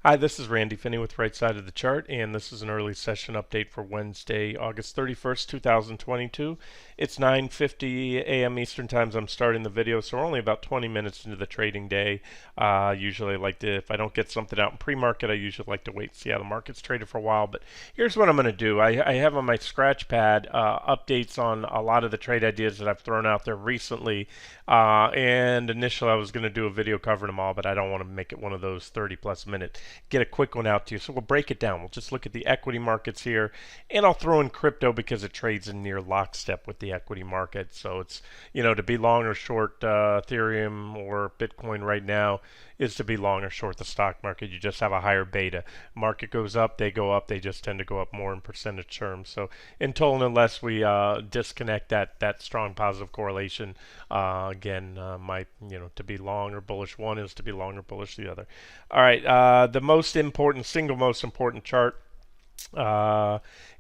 Hi, this is Randy Finney with Right Side of the Chart, and this is an early session update for Wednesday, August 31st, 2022. It's 9:50 a.m. Eastern Time. I'm starting the video, so we're only about 20 minutes into the trading day. Usually I like to, if I don't get something out in pre-market, I usually like to wait and see how the market's traded for a while. But here's what I'm going to do. I have on my scratch pad updates on a lot of the trade ideas that I've thrown out there recently. And initially I was going to do a video covering them all, but I don't want to make it one of those 30 plus minute. Get a quick one out to you. So we'll break it down. We'll just look at the equity markets here, and I'll throw in crypto because it trades in near lockstep with the equity market. So it's, to be long or short Ethereum or Bitcoin right now is to be long or short the stock market. You just have a higher beta. Market goes up, they go up. They just tend to go up more in percentage terms. So until and unless we disconnect that strong positive correlation, again, to be long or bullish one is to be long or bullish the other. All right, the single most important chart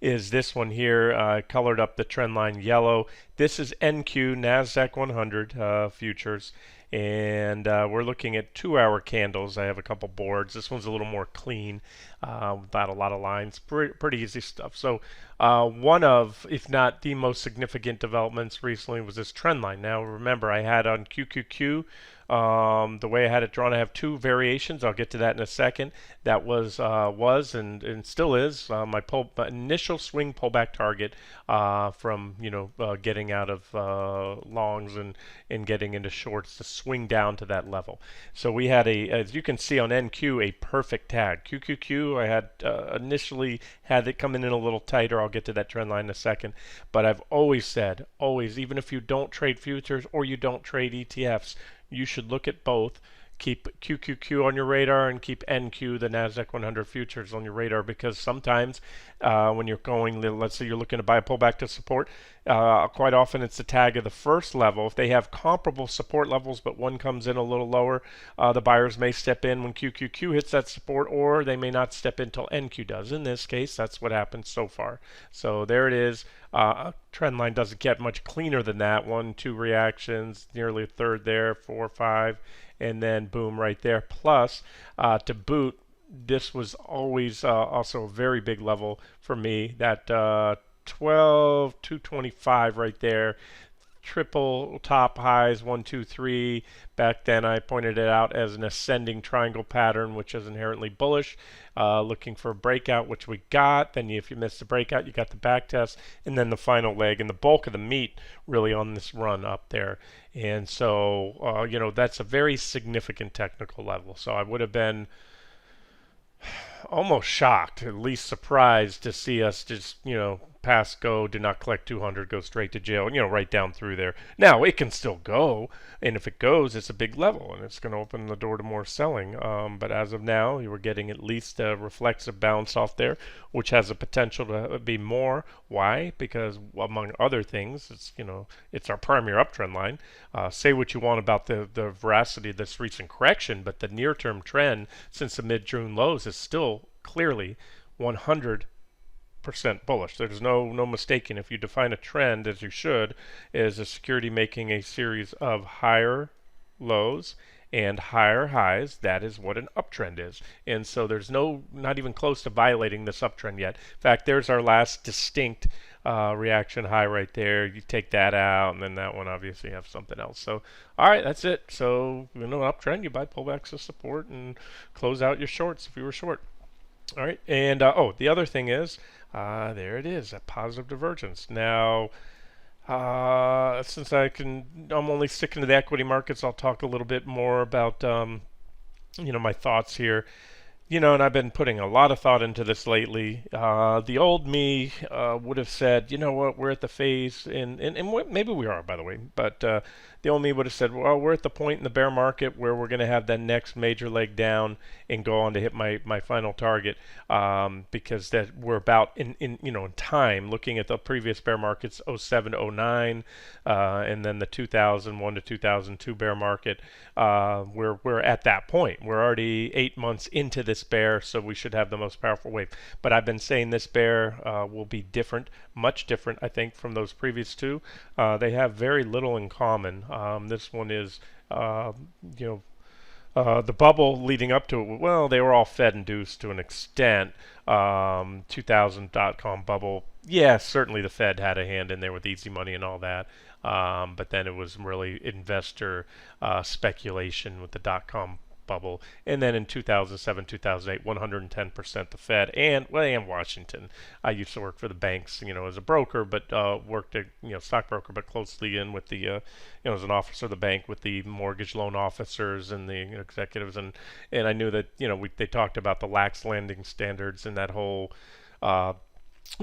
is this one here. Colored up the trend line yellow. This is NQ Nasdaq 100 futures, and we're looking at 2-hour candles. I have a couple boards. This one's a little more clean, without a lot of lines. Pretty easy stuff. So one of, if not the most significant developments recently was this trend line. Now remember, I had on QQQ, the way I had it drawn, I have two variations. I'll get to that in a second. That was and still is my initial swing pullback target from getting out of longs and getting into shorts to swing down to that level. So we had as you can see on NQ, a perfect tag. QQQ, I had initially had it coming in a little tighter. I'll get to that trend line in a second. But I've always said, even if you don't trade futures or you don't trade ETFs, you should look at both. Keep QQQ on your radar and keep NQ, the Nasdaq 100 futures, on your radar, because sometimes when you're going, let's say you're looking to buy a pullback to support, quite often it's the tag of the first level. If they have comparable support levels but one comes in a little lower, the buyers may step in when QQQ hits that support, or they may not step in until NQ does. In this case, that's what happened so far. So there it is. Trend line doesn't get much cleaner than that. 1, 2 reactions, nearly a third there, 4, 5, and then boom right there. Plus, to boot, this was always also a very big level for me. That 12,225 right there. Triple top highs, 1, 2, 3. Back then I pointed it out as an ascending triangle pattern, which is inherently bullish. Looking for a breakout, which we got. Then if you missed the breakout, you got the back test, and then the final leg, and the bulk of the meat really on this run up there. And so that's a very significant technical level. So I would have been almost shocked, at least surprised, to see us just pass go, did not collect 200, go straight to jail, right down through there. Now it can still go, and if it goes, it's a big level, and it's going to open the door to more selling. But as of now, you were getting at least a reflexive bounce off there, which has a potential to be more. Why? Because among other things, it's our primary uptrend line. Say what you want about the veracity of this recent correction, but the near-term trend since the mid-June lows is still clearly 100% bullish. There's no mistaking. If you define a trend, as you should, as a security making a series of higher lows and higher highs, that is what an uptrend is. And so there's not even close to violating this uptrend yet. In fact, there's our last distinct reaction high right there. You take that out, and then that one obviously have something else. So, all right, that's it. So, uptrend, you buy pullbacks to support and close out your shorts if you were short. All right, and the other thing is, there it is, a positive divergence. Now, since I'm only sticking to the equity markets, I'll talk a little bit more about, my thoughts here. And I've been putting a lot of thought into this lately. The old me would have said, you know what, we're at the phase, and maybe we are, by the way, but the old me would have said, well, we're at the point in the bear market where we're going to have that next major leg down and go on to hit my final target, because that we're about in time, looking at the previous bear markets, 07 to 09, and then the 2001 to 2002 bear market. We're at that point. We're already 8 months into this bear, so we should have the most powerful wave. But I've been saying this bear will be different, much different, I think, from those previous two. They have very little in common. This one is, The bubble leading up to it, well, they were all Fed-induced to an extent. 2000 dot-com bubble, yeah, certainly the Fed had a hand in there with easy money and all that. But then it was really investor speculation with the dot-com bubble. And then in 2007, 2008, 110% the Fed and, well, and Washington. I used to work for the banks, as a broker, but worked at, stockbroker, but closely in with the, as an officer of the bank with the mortgage loan officers and the executives. And I knew that, they talked about the lax lending standards and that whole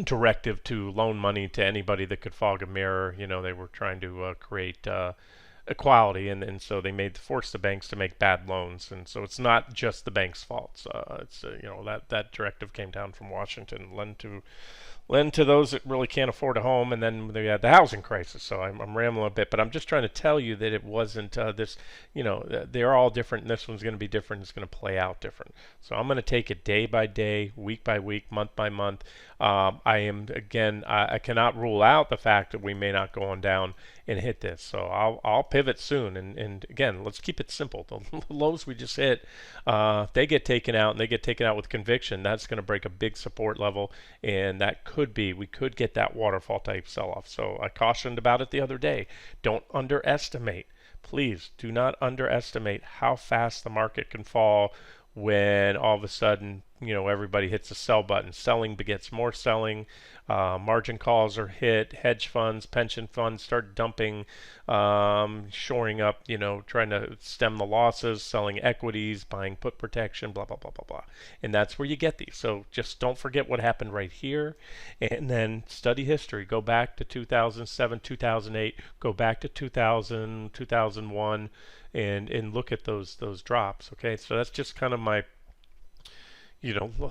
directive to loan money to anybody that could fog a mirror. They were trying to create equality, and so they forced the banks to make bad loans, and so it's not just the bank's fault. It's that directive came down from Washington, lend to those that really can't afford a home, and then they had the housing crisis. So I'm rambling a bit, but I'm just trying to tell you that it wasn't this. They're all different. And this one's going to be different. It's going to play out different. So I'm going to take it day by day, week by week, month by month. I cannot rule out the fact that we may not go on down and hit this. So I'll pivot soon. And again, let's keep it simple. The lows we just hit, they get taken out, and they get taken out with conviction. That's going to break a big support level, and that we could get that waterfall type sell-off. So I cautioned about it the other day. Don't underestimate. Please do not underestimate how fast the market can fall when all of a sudden, everybody hits the sell button. Selling begets more selling. Margin calls are hit. Hedge funds, pension funds start dumping, shoring up, trying to stem the losses, selling equities, buying put protection, blah, blah, blah, blah, blah. And that's where you get these. So just don't forget what happened right here. And then study history. Go back to 2007, 2008. Go back to 2000, 2001. And look at those drops. Okay, so that's just kind of my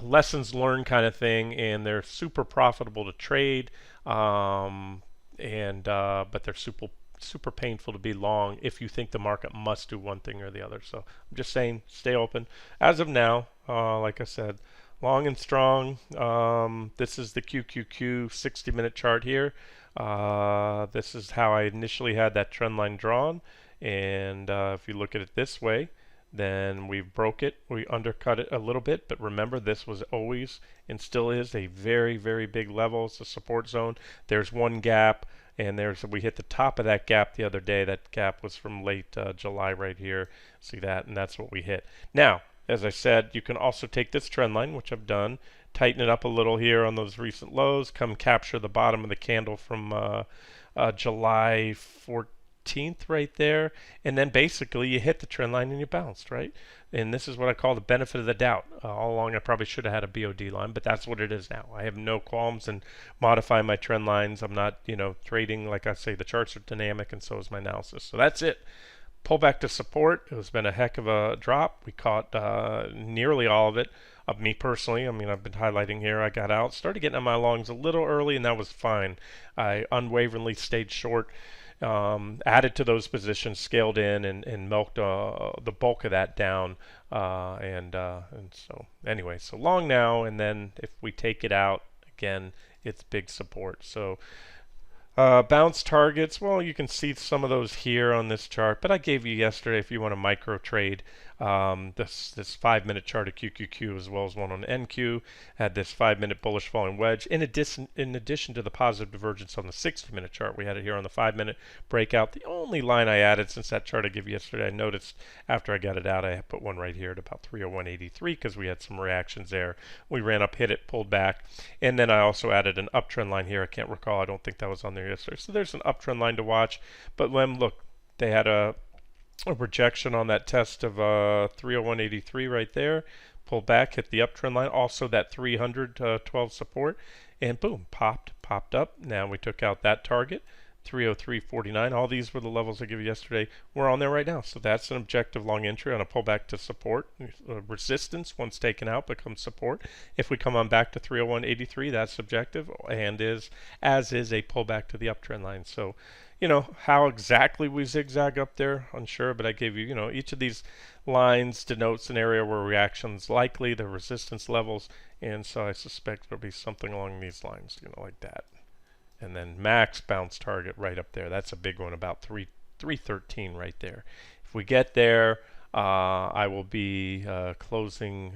lessons learned kind of thing, and they're super profitable to trade, but they're super painful to be long if you think the market must do one thing or the other. So I'm just saying, stay open. As of now, like I said, long and strong. This is the QQQ 60-minute chart here. This is how I initially had that trend line drawn. And if you look at it this way, then we broke it, we undercut it a little bit, but remember, this was always and still is a very, very big level. It's a support zone. There's one gap, and we hit the top of that gap the other day. That gap was from late July right here. See that? And that's what we hit. Now, as I said, you can also take this trend line, which I've done, tighten it up a little here on those recent lows, come capture the bottom of the candle from July 14th right there, and then basically you hit the trend line and you bounced, right? And this is what I call the benefit of the doubt. All along I probably should have had a BOD line, but that's what it is now. I have no qualms in modifying my trend lines. I'm not, trading. Like I say, the charts are dynamic, and so is my analysis. So that's it. Pull back to support. It has been a heck of a drop. We caught nearly all of it. Me personally, I've been highlighting here. I got out, started getting on my longs a little early, and that was fine. I unwaveringly stayed short. Added to those positions, scaled in, and milked the bulk of that down. And so anyway, so long now, and then if we take it out again, it's big support. So bounce targets, well, you can see some of those here on this chart, but I gave you yesterday, if you want to micro trade, this 5-minute chart of QQQ as well as one on NQ had this 5-minute bullish falling wedge. In addition to the positive divergence on the 60-minute chart, we had it here on the 5-minute breakout. The only line I added since that chart I gave you yesterday, I noticed after I got it out, I put one right here at about 301.83 because we had some reactions there. We ran up, hit it, pulled back, and then I also added an uptrend line here. I can't recall. I don't think that was on there yesterday. So there's an uptrend line to watch. But look, they had a rejection on that test of 301.83 right there. Pulled back, hit the uptrend line. Also that 312 support, and boom, popped up. Now we took out that target. 303.49. All these were the levels I gave you yesterday. We're on there right now. So that's an objective long entry on a pullback to support. Resistance, once taken out, becomes support. If we come on back to 301.83, that's objective, and is a pullback to the uptrend line. So, how exactly we zigzag up there, unsure, but I gave you, each of these lines denotes an area where reaction's likely, the resistance levels, and so I suspect it'll be something along these lines, like that. And then max bounce target right up there. That's a big one, about 313 right there. If we get there, I will be closing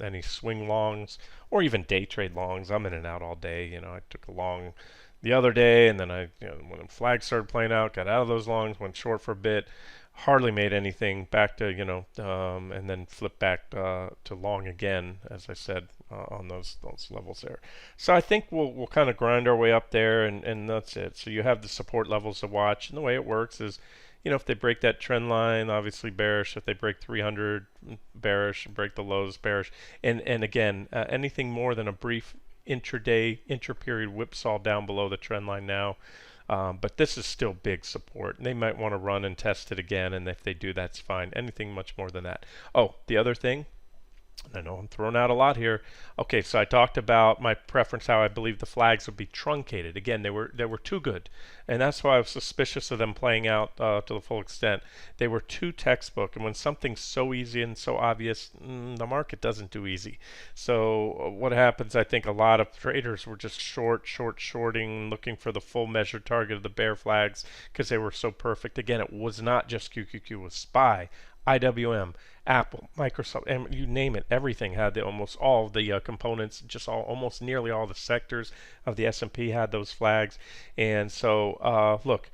any swing longs or even day trade longs. I'm in and out all day. I took a long the other day, and then when the flags started playing out, got out of those longs, went short for a bit, hardly made anything, back to and then flipped back to long again, as I said, on those levels there. So I think we'll kind of grind our way up there, and that's it. So you have the support levels to watch, and the way it works is, if they break that trend line, obviously bearish. If they break 300, bearish. Break the lows, bearish. And again, anything more than a brief intraday, intra-period whipsaw down below the trend line now. But this is still big support. They might want to run and test it again, and if they do, that's fine. Anything much more than that. Oh, the other thing, I know I'm throwing out a lot here. Okay, so I talked about my preference, how I believe the flags would be truncated. Again, they were too good, and that's why I was suspicious of them playing out to the full extent. They were too textbook, and when something's so easy and so obvious, the market doesn't do easy. So what happens? I think a lot of traders were just shorting, looking for the full measured target of the bear flags because they were so perfect. Again, it was not just QQQ, it was SPY, IWM, Apple, Microsoft, and you name it, everything had almost all of the components, just almost nearly all the sectors of the S&P had those flags. And so, look,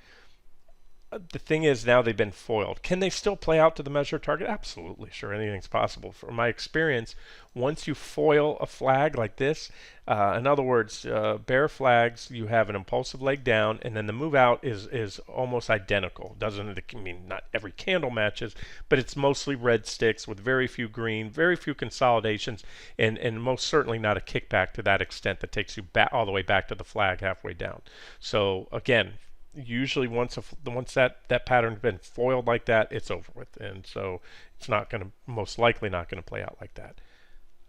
the thing is, now they've been foiled. Can they still play out to the measured target? Absolutely, sure, anything's possible. From my experience, once you foil a flag like this, in other words, bear flags, you have an impulsive leg down, and then the move out is almost identical. Doesn't mean not every candle matches, but it's mostly red sticks with very few green, very few consolidations, and most certainly not a kickback to that extent that takes you back all the way back to the flag halfway down. So again, usually once that pattern's been foiled like that, it's over with, and so it's not going to, most likely not going to play out like that.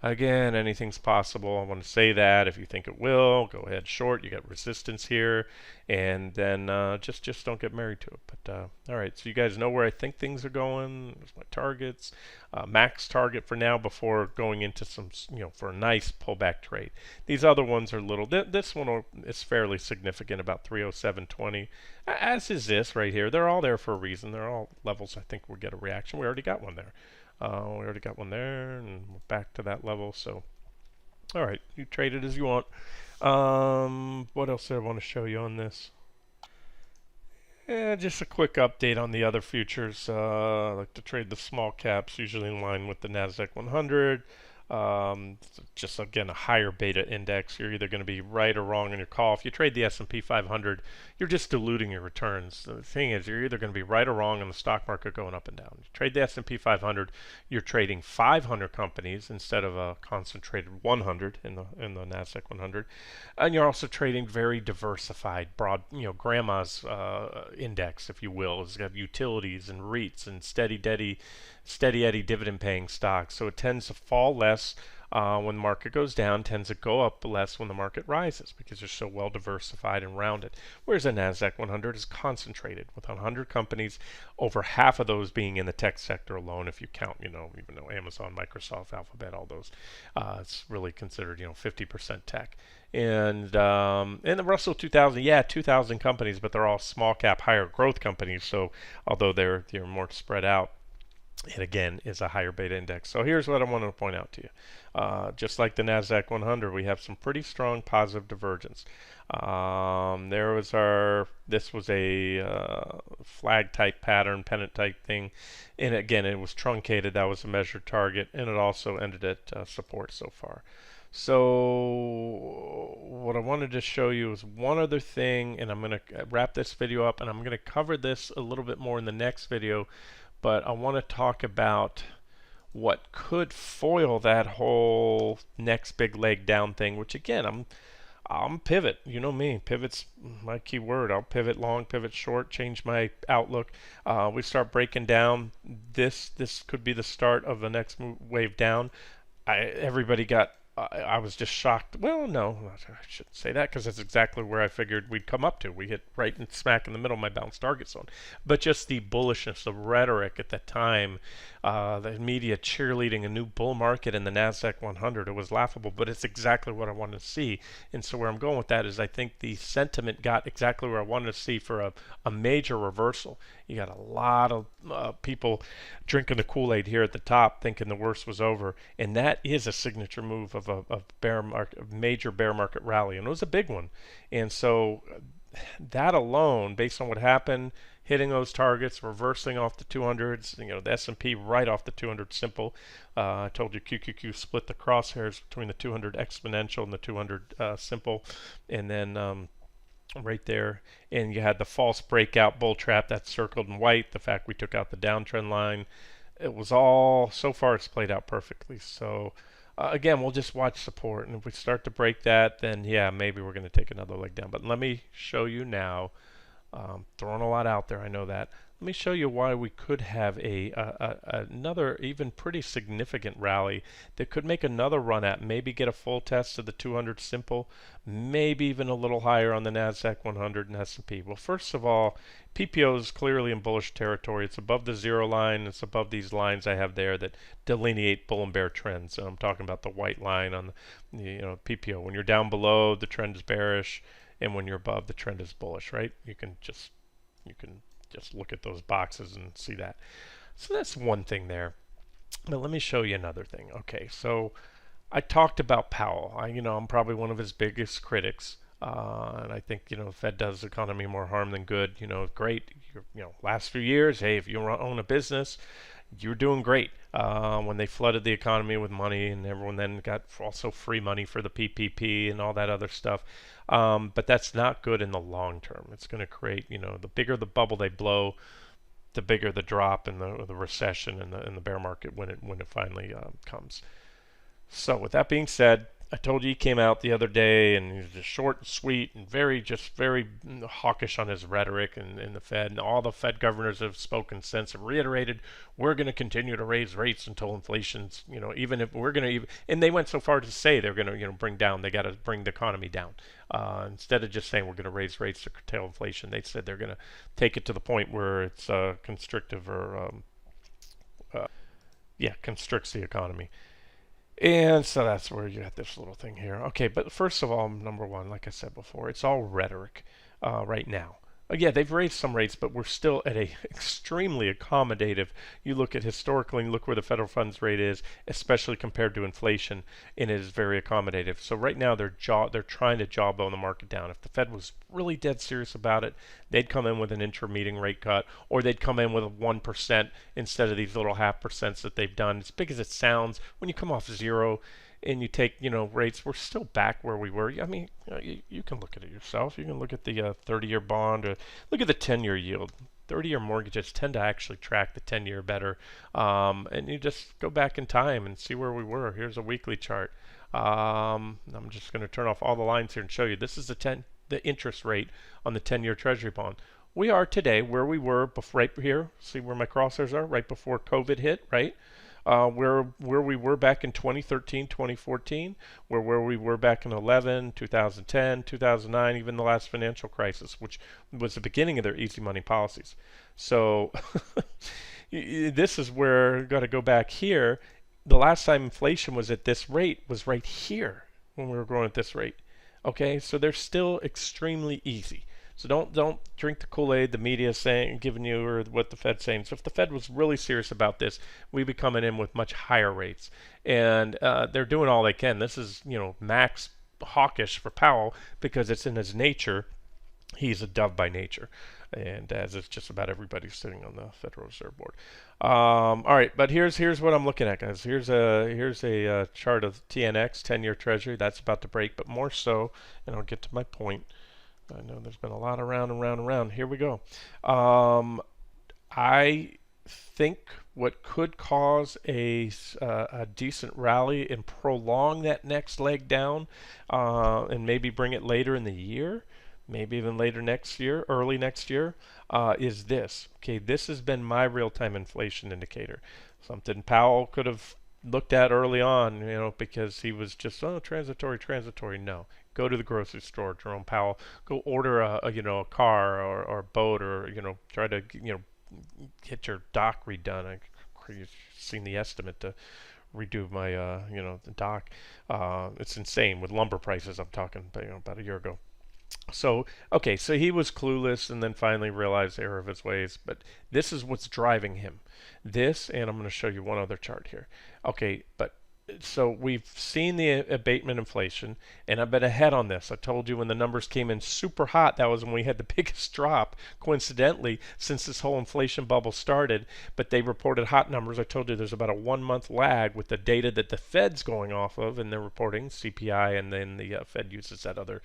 Again, anything's possible. I want to say that if you think it will, go ahead short. You got resistance here, and then just don't get married to it. But all right, so you guys know where I think things are going. There's my targets, max target for now before going into some, for a nice pullback trade. These other ones are little. This one is fairly significant, about 307.20, as is this right here. They're all there for a reason. They're all levels I think we'll get a reaction. We already got one there. We already got one there, and we're back to that level. So, all right, you trade it as you want. What else do I want to show you on this? Just a quick update on the other futures. I like to trade the small caps, usually in line with the NASDAQ 100. Just again a higher beta index. You're either going to be right or wrong in your call. If you trade the S&P 500, you're just diluting your returns. The thing is, you're either going to be right or wrong in the stock market going up and down. You trade the S&P 500, you're trading 500 companies instead of a concentrated 100 in the NASDAQ 100, and you're also trading very diversified, broad, grandma's index, if you will. It's got utilities and REITs and steady Eddie dividend paying stocks. So it tends to fall less when the market goes down, tends to go up less when the market rises because they're so well diversified and rounded. Whereas the NASDAQ 100 is concentrated with 100 companies, over half of those being in the tech sector alone. If you count, even though Amazon, Microsoft, Alphabet, all those, it's really considered, 50% tech. And the Russell 2000, 2,000 companies, but they're all small cap, higher growth companies. So although they're more spread out, it again is a higher beta index. So here's what I want to point out to you. Just like the NASDAQ 100, we have some pretty strong positive divergence. This was a flag type pattern, pennant type thing. And again, it was truncated. That was a measured target. And it also ended at support so far. So what I wanted to show you is one other thing, and I'm going to wrap this video up, and I'm going to cover this a little bit more in the next video. But I want to talk about what could foil that whole next big leg down thing, which again, I'm pivot. You know me, pivot's my key word. I'll pivot long, pivot short, change my outlook. We start breaking down. This could be the start of the next wave down. Everybody got I was just shocked. Well, no, I shouldn't say that because that's exactly where I figured we'd come up to. We hit right in smack in the middle of my balanced target zone. But just the bullishness, the rhetoric at that time, the media cheerleading a new bull market in the NASDAQ 100, it was laughable, but it's exactly what I wanted to see. And so where I'm going with that is I think the sentiment got exactly where I wanted to see for a major reversal. You got a lot of people drinking the Kool-Aid here at the top, thinking the worst was over, and that is a signature move of a bear market, a major bear market rally, and it was a big one. And so that alone, based on what happened, hitting those targets, reversing off the 200s, the S&P right off the 200 simple. I told you QQQ split the crosshairs between the 200 exponential and the 200 simple, and then right there, and you had the false breakout bull trap that's circled in white. The fact we took out the downtrend line, it was all so far it's played out perfectly. So again, we'll just watch support, and if we start to break that, then yeah, maybe we're going to take another leg down. But let me show you now. Throwing a lot out there, I know that. Let me show you why we could have another even pretty significant rally that could make another run at, maybe get a full test of the 200 simple, maybe even a little higher on the Nasdaq 100 and S&P. Well, first of all, PPO is clearly in bullish territory. It's above the zero line. It's above these lines I have there that delineate bull and bear trends. So I'm talking about the white line on the PPO. When you're down below, the trend is bearish, and when you're above, the trend is bullish, right? You can just look at those boxes and see that. So that's one thing there. But let me show you another thing. Okay, so I talked about Powell. I'm probably one of his biggest critics, and I think the Fed does the economy more harm than good. Great. Last few years, hey, if you own a business, you're doing great. When they flooded the economy with money, and everyone then got also free money for the PPP and all that other stuff. But that's not good in the long term. It's going to create, the bigger the bubble they blow, the bigger the drop in the recession and the bear market when it finally comes. So with that being said, I told you he came out the other day and he's just short and sweet and very hawkish on his rhetoric, and the Fed and all the Fed governors have spoken since have reiterated we're going to continue to raise rates until inflation's even if we're going to, and they went so far to say they're going to they got to bring the economy down, instead of just saying we're going to raise rates to curtail inflation. They said they're going to take it to the point where it's constrictive or constricts the economy. And so that's where you got this little thing here. Okay, but first of all, number one, like I said before, it's all rhetoric right now. Yeah, they've raised some rates, but we're still at a extremely accommodative. You look at historically and look where the federal funds rate is, especially compared to inflation, and it is very accommodative. So right now they're trying to jawbone the market down. If the Fed was really dead serious about it, they'd come in with an intra-meeting rate cut, or they'd come in with a 1% instead of these little half percents that they've done. As big as it sounds, when you come off zero and you take, rates, we're still back where we were. I mean, you can look at it yourself. You can look at the 30-year bond, or look at the 10-year yield. 30-year mortgages tend to actually track the 10-year better. And you just go back in time and see where we were. Here's a weekly chart. I'm just going to turn off all the lines here and show you. This is the interest rate on the 10-year Treasury bond. We are today where we were right here. See where my crosshairs are? Right before COVID hit, right? Where we were back in 2013, 2014, where we were back in 11, 2010, 2009, even the last financial crisis, which was the beginning of their easy money policies. So this is where got to go back here. The last time inflation was at this rate was right here when we were growing at this rate. Okay, so they're still extremely easy. So don't drink the Kool-Aid the media is saying, giving you, or what the Fed's saying. So if the Fed was really serious about this, we'd be coming in with much higher rates, and they're doing all they can. This is max hawkish for Powell because it's in his nature. He's a dove by nature, and as is just about everybody sitting on the Federal Reserve Board. All right, but here's what I'm looking at, guys. Here's a chart of TNX 10-year Treasury. That's about to break, but more so, and I'll get to my point. I know there's been a lot around and round and round. Here we go. I think what could cause a decent rally and prolong that next leg down, and maybe bring it later in the year, maybe even later next year, early next year, is this. Okay, this has been my real-time inflation indicator. Something Powell could have looked at early on, because he was just, transitory. No. Go to the grocery store, Jerome Powell. Go order a car or a boat, or try to get your dock redone. I've seen the estimate to redo my the dock. It's insane with lumber prices. I'm talking about a year ago. So, okay, so he was clueless and then finally realized the error of his ways, but this is what's driving him. This, and I'm going to show you one other chart here. Okay, but so we've seen the abatement inflation, and I've been ahead on this. I told you when the numbers came in super hot, that was when we had the biggest drop, coincidentally, since this whole inflation bubble started. But they reported hot numbers. I told you there's about a 1 month lag with the data that the Fed's going off of, and they're reporting CPI, and then the Fed uses that other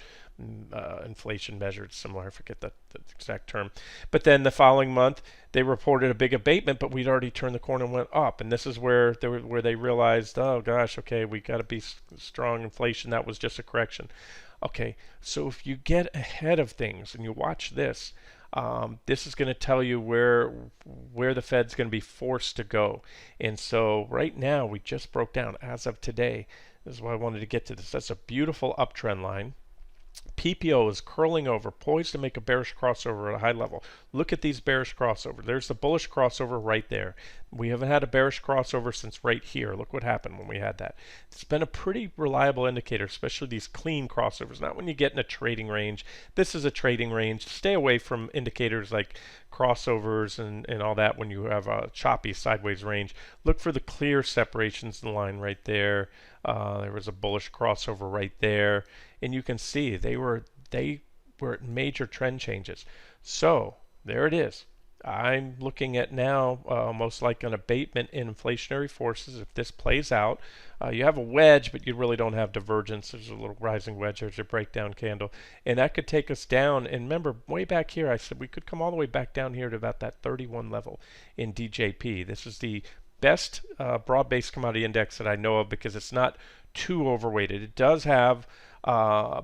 inflation measure. It's similar. I forget the exact term. But then the following month, they reported a big abatement, but we'd already turned the corner and went up. And this is where they realized, oh gosh, okay, we got to be strong inflation. That was just a correction. Okay, so if you get ahead of things and you watch this, this is going to tell you where the Fed's going to be forced to go. And so right now we just broke down as of today. This is why I wanted to get to this. That's a beautiful uptrend line. PPO is curling over, poised to make a bearish crossover at a high level. Look at these bearish crossovers. There's the bullish crossover right there. We haven't had a bearish crossover since right here. Look what happened when we had that. It's been a pretty reliable indicator, especially these clean crossovers. Not when you get in a trading range. This is a trading range. Stay away from indicators like crossovers and all that when you have a choppy sideways range. Look for the clear separations in the line right there. There was a bullish crossover right there, and you can see they were at major trend changes. So there it is. I'm looking at now most like an abatement in inflationary forces. If this plays out, you have a wedge, but you really don't have divergence. There's a little rising wedge. There's a breakdown candle, and that could take us down. And remember, way back here, I said we could come all the way back down here to about that 31 level in DJP. This is the best broad-based commodity index that I know of because it's not too overweighted. It does have a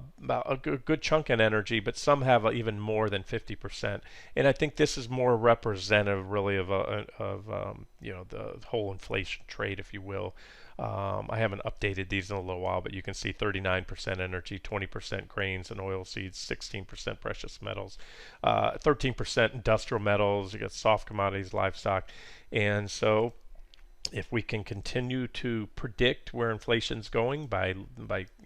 good chunk in energy, but some have even more than 50%. And I think this is more representative, really, of the whole inflation trade, if you will. I haven't updated these in a little while, but you can see 39% energy, 20% grains and oil seeds, 16% precious metals, 13% industrial metals. You got soft commodities, livestock, and so if we can continue to predict where inflation's going by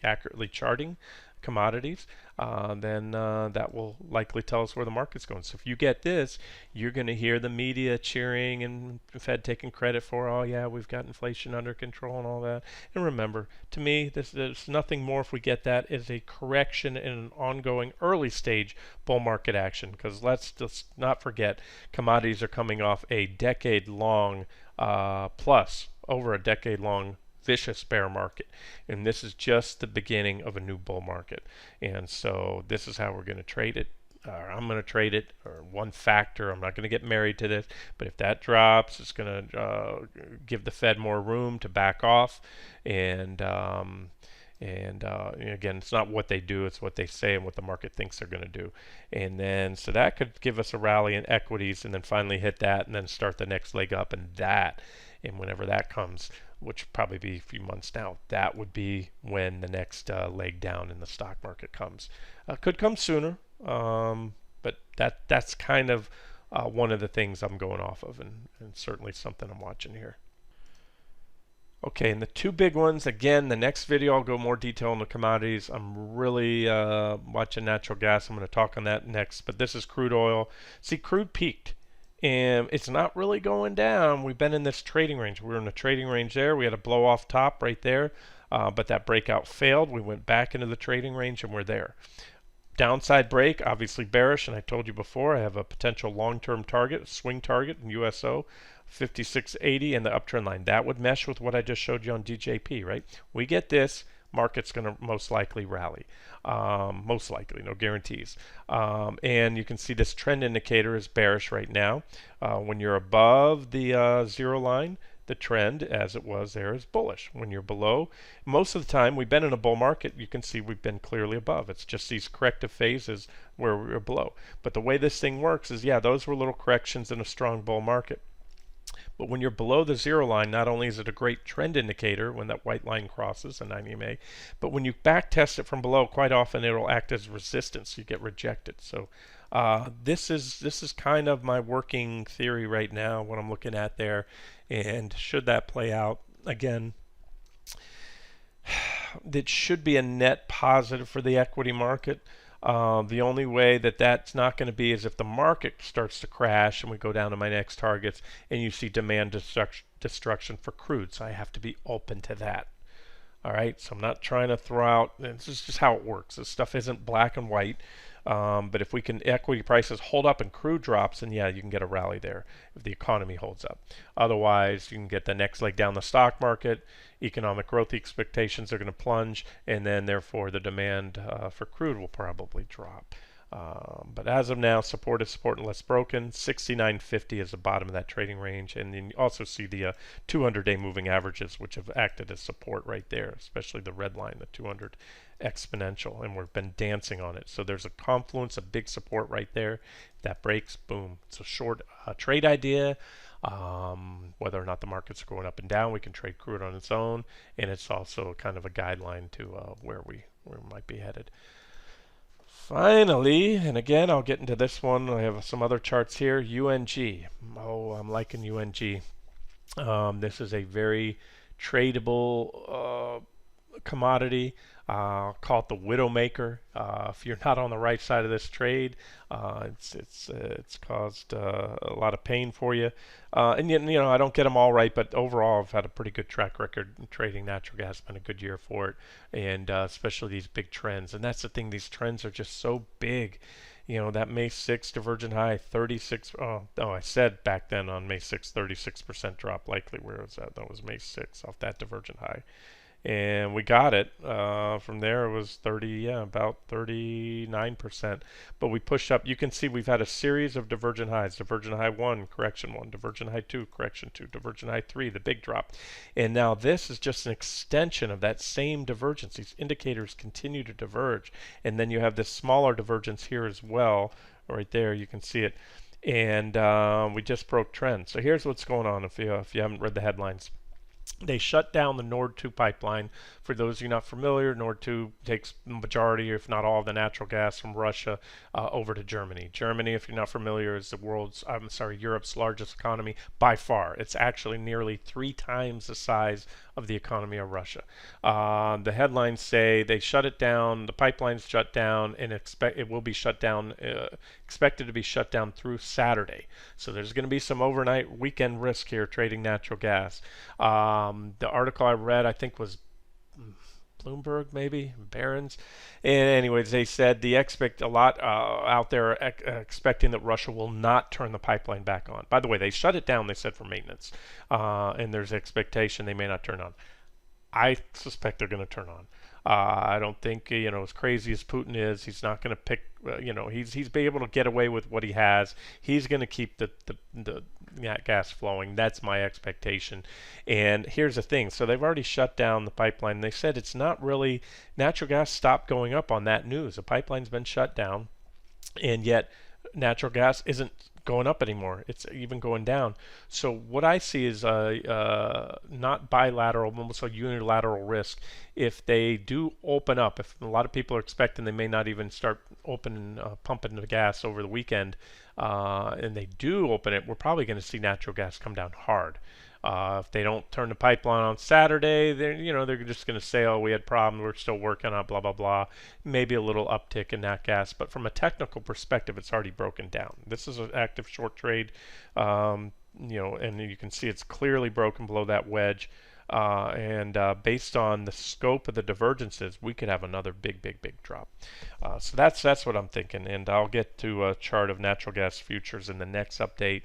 accurately charting commodities, then that will likely tell us where the market's going. So if you get this, you're going to hear the media cheering and the Fed taking credit for, oh yeah, we've got inflation under control and all that. And remember, to me, there's nothing more if we get that is a correction in an ongoing early stage bull market action. Because let's just not forget, commodities are coming off a decade-long plus over a decade-long vicious bear market, and this is just the beginning of a new bull market. And so this is how we're going to trade it, or I'm going to trade it, or one factor. I'm not going to get married to this, but if that drops, it's going to give the Fed more room to back off. And again, it's not what they do, it's what they say and what the market thinks they're going to do. And then, so that could give us a rally in equities and then finally hit that and then start the next leg up. And whenever that comes, which probably be a few months now, that would be when the next leg down in the stock market comes. Could come sooner, but that's kind of one of the things I'm going off of, and certainly something I'm watching here. Okay, and the two big ones, again, the next video I'll go more detail on the commodities. I'm really watching natural gas. I'm going to talk on that next, but this is crude oil. See, crude peaked, and it's not really going down. We've been in this trading range. We were in a trading range there. We had a blow off top right there, but that breakout failed. We went back into the trading range, and we're there. Downside break, obviously bearish, and I told you before I have a potential long-term target, a swing target in USO, 5680 and the uptrend line. That would mesh with what I just showed you on DJP, right? We get this, market's going to most likely rally. Most likely, no guarantees. And you can see this trend indicator is bearish right now. When you're above the zero line, the trend as it was there is bullish. When you're below, most of the time we've been in a bull market, you can see we've been clearly above. It's just these corrective phases where we're below. But the way this thing works is, yeah, those were little corrections in a strong bull market. But when you're below the zero line, not only is it a great trend indicator when that white line crosses a 90 EMA, but when you back test it from below, quite often it'll act as resistance. You get rejected. So this is kind of my working theory right now, what I'm looking at there. And should that play out, again, it should be a net positive for the equity market. The only way that that's not going to be is if the market starts to crash and we go down to my next targets and you see demand destruction for crude. So I have to be open to that. All right, so I'm not trying to throw out. This is just how it works. This stuff isn't black and white. But if we can equity prices hold up and crude drops, then yeah, you can get a rally there if the economy holds up. Otherwise, you can get the next leg down the stock market. Economic growth expectations are going to plunge, and then therefore the demand for crude will probably drop. But as of now, support is support unless broken. 69.50 is the bottom of that trading range, and then you also see the 200-day moving averages, which have acted as support right there, especially the red line, the 200 exponential, and we've been dancing on it. So there's a confluence of big support right there. If that breaks, boom. It's a short trade idea. Whether or not the markets are going up and down, we can trade crude on its own, and it's also kind of a guideline to where we might be headed. Finally, and again, I'll get into this one. I have some other charts here. UNG. Oh, I'm liking UNG. This is a very tradable commodity. Call it the widowmaker. If you're not on the right side of this trade, it's caused a lot of pain for you. And yet, I don't get them all right, but overall, I've had a pretty good track record in trading natural gas. It's been a good year for it, and especially these big trends. And that's the thing; these trends are just so big. That May 6th divergent high, 36. Oh, I said back then on May 6th, 36% drop likely. Where was that? That was May 6th off that divergent high. And we got it. From there, it was about 39%. But we pushed up. You can see we've had a series of divergent highs. Divergent high 1, correction 1. Divergent high 2, correction 2. Divergent high 3, the big drop. And now this is just an extension of that same divergence. These indicators continue to diverge. And then you have this smaller divergence here as well. Right there, you can see it. And we just broke trend. So here's what's going on if you haven't read the headlines. They shut down the Nord 2 pipeline. For those of you not familiar, Nord 2 takes the majority, if not all, of the natural gas from Russia over to Germany. Germany, if you're not familiar, is Europe's largest economy by far. It's actually nearly 3 times the size of the economy of Russia. The headlines say they shut it down, the pipeline's shut down, and it will be shut down, expected to be shut down through Saturday. So there's going to be some overnight weekend risk here trading natural gas. The article I read, I think, was Bloomberg, maybe Barron's. And anyways, they said a lot out there expecting that Russia will not turn the pipeline back on. By the way, they shut it down, they said, for maintenance. And there's expectation they may not turn on. I suspect they're going to turn on. I don't think, as crazy as Putin is, he's not going to pick, he's be able to get away with what he has. He's going to keep the gas flowing. That's my expectation. And here's the thing. So they've already shut down the pipeline. They said it's not really, natural gas stopped going up on that news. The pipeline's been shut down, and yet natural gas isn't going up anymore. It's even going down. So what I see is not bilateral, almost a unilateral risk. If they do open up, if a lot of people are expecting they may not even start pumping the gas over the weekend, and they do open it, we're probably going to see natural gas come down hard. If they don't turn the pipeline on Saturday, they're just going to say, oh, we had problems, we're still working on blah, blah, blah. Maybe a little uptick in nat gas, but from a technical perspective, it's already broken down. This is an active short trade, and you can see it's clearly broken below that wedge. And based on the scope of the divergences, we could have another big drop. So that's what I'm thinking, and I'll get to a chart of natural gas futures in the next update.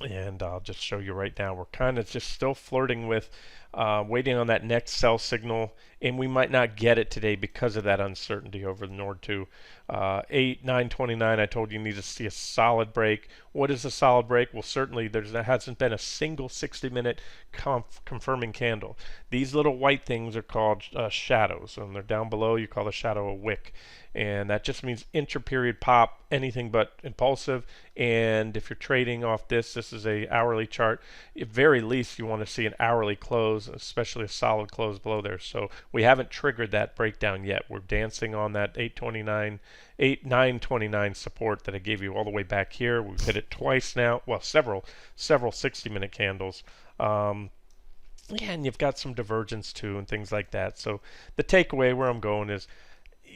And I'll just show you right now. We're kind of just still flirting with waiting on that next sell signal, and we might not get it today because of that uncertainty over the Nord 2. 929, I told you need to see a solid break. What is a solid break? Well, certainly there hasn't been a single 60-minute confirming candle. These little white things are called shadows, and they're down below. You call the shadow a wick. And that just means intra-period pop, anything but impulsive. And if you're trading off this is a hourly chart. At very least, you want to see an hourly close, especially a solid close below there. So we haven't triggered that breakdown yet. We're dancing on that 929 support that I gave you all the way back here. We've hit it twice now. Well, several 60-minute candles. And you've got some divergence too and things like that. So the takeaway where I'm going is,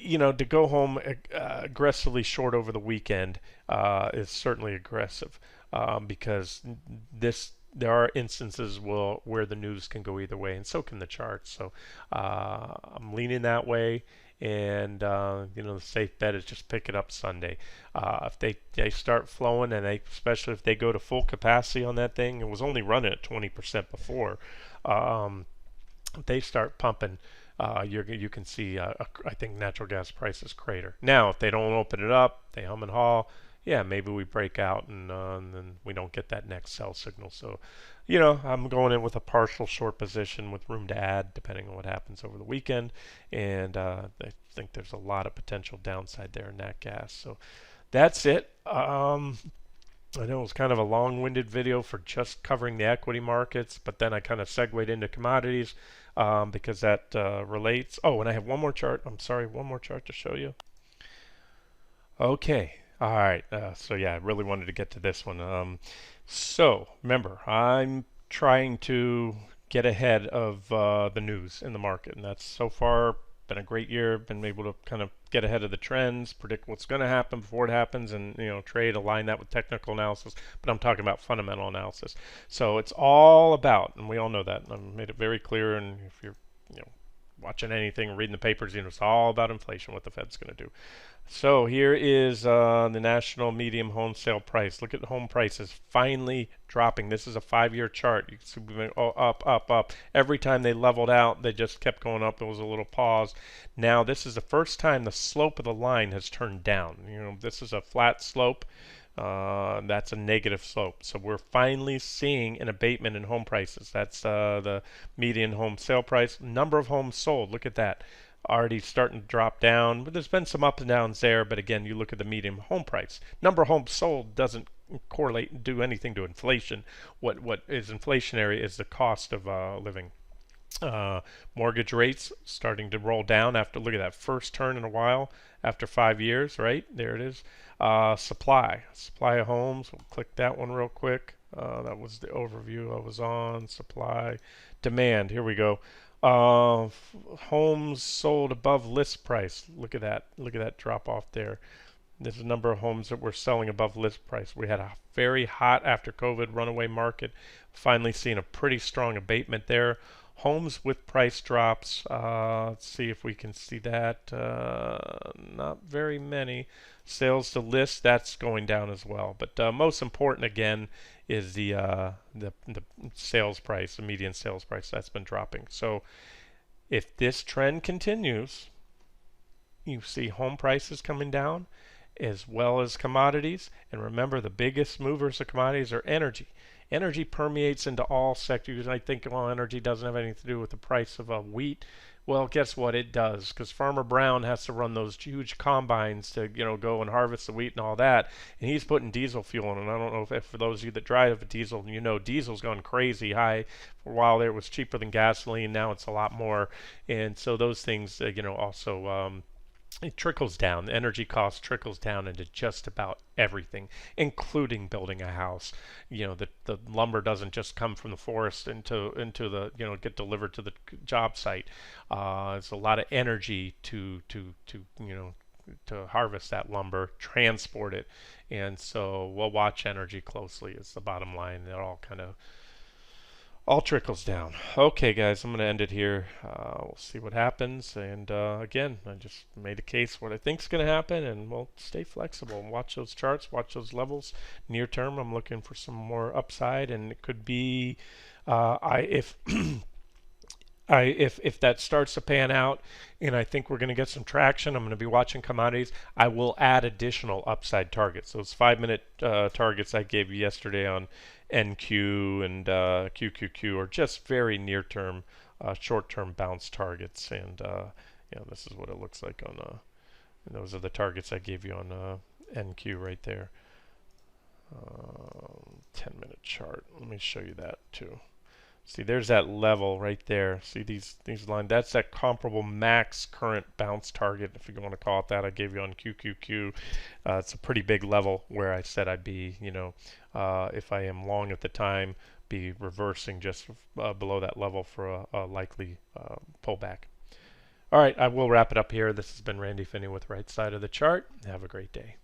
to go home aggressively short over the weekend is certainly aggressive because there are instances where the news can go either way, and so can the charts. So I'm leaning that way, and the safe bet is just pick it up Sunday. If they start flowing, and especially if they go to full capacity on that thing, it was only running at 20% before. Um, they start pumping, you can see, I think natural gas prices crater. Now, if they don't open it up, they hum and haw, yeah, maybe we break out and then we don't get that next sell signal. So, I'm going in with a partial short position with room to add depending on what happens over the weekend. And I think there's a lot of potential downside there in that gas. So that's it. I know it was kind of a long-winded video for just covering the equity markets, but then I kind of segued into commodities because that relates. Oh, and I have one more chart. I'm sorry, one more chart to show you. Okay. All right. So yeah, I really wanted to get to this one. So remember, I'm trying to get ahead of the news in the market, and that's so far been a great year. Been able to kind of get ahead of the trends, predict what's going to happen before it happens, and trade, align that with technical analysis. But I'm talking about fundamental analysis. So it's all about, and we all know that. And I've made it very clear. And if you're watching anything, reading the papers, it's all about inflation, what the Fed's going to do. So here is the national medium home sale price. Look at the home prices finally dropping. This is a 5-year chart. You can see we've been up, up, up. Every time they leveled out, they just kept going up. There was a little pause. Now this is the first time the slope of the line has turned down. This is a flat slope. That's a negative slope. So we're finally seeing an abatement in home prices. That's the median home sale price. Number of homes sold. Look at that. Already starting to drop down, but there's been some ups and downs there. But again, you look at the median home price. Number of homes sold doesn't correlate and do anything to inflation. What is inflationary is the cost of living. Mortgage rates starting to roll down after, look at that, first turn in a while after 5 years, right? There it is. Supply of homes. We'll click that one real quick. That was the overview I was on. Supply, demand. Here we go. Homes sold above list price. Look at that. Look at that drop off there. There's a number of homes that were selling above list price. We had a very hot after COVID runaway market. Finally seeing a pretty strong abatement there. Homes with price drops. Let's see if we can see that. Not very many. Sales to list, that's going down as well. But most important again is the sales price, the median sales price. That's been dropping. So if this trend continues, you see home prices coming down as well as commodities. And remember, the biggest movers of commodities are energy. Energy permeates into all sectors. I think, well, energy doesn't have anything to do with the price of wheat. Well, guess what? It does, because Farmer Brown has to run those huge combines to, go and harvest the wheat and all that, and he's putting diesel fuel in. And I don't know if for those of you that drive a diesel, diesel's gone crazy high. For a while there, it was cheaper than gasoline. Now it's a lot more, and so those things, also. It trickles down. The energy cost trickles down into just about everything, including building a house. The lumber doesn't just come from the forest into the get delivered to the job site. It's a lot of energy to harvest that lumber, transport it, and so we'll watch energy closely. Is the bottom line. It all trickles down. Okay, guys, I'm going to end it here. We'll see what happens. And again, I just made a case what I think is going to happen, and we'll stay flexible and watch those charts, watch those levels. Near term, I'm looking for some more upside, and it could be if that starts to pan out, and I think we're going to get some traction, I'm going to be watching commodities. I will add additional upside targets. Those 5-minute targets I gave you yesterday on NQ and QQQ are just very near-term, short-term bounce targets, and this is what it looks like on. And those are the targets I gave you on NQ right there. 10-minute chart. Let me show you that too. See, there's that level right there. See these lines? That's that comparable max current bounce target, if you want to call it that. I gave you on QQQ. It's a pretty big level where I said I'd be, if I am long at the time, be reversing just below that level for a likely pullback. All right, I will wrap it up here. This has been Randy Finney with Right Side of the Chart. Have a great day.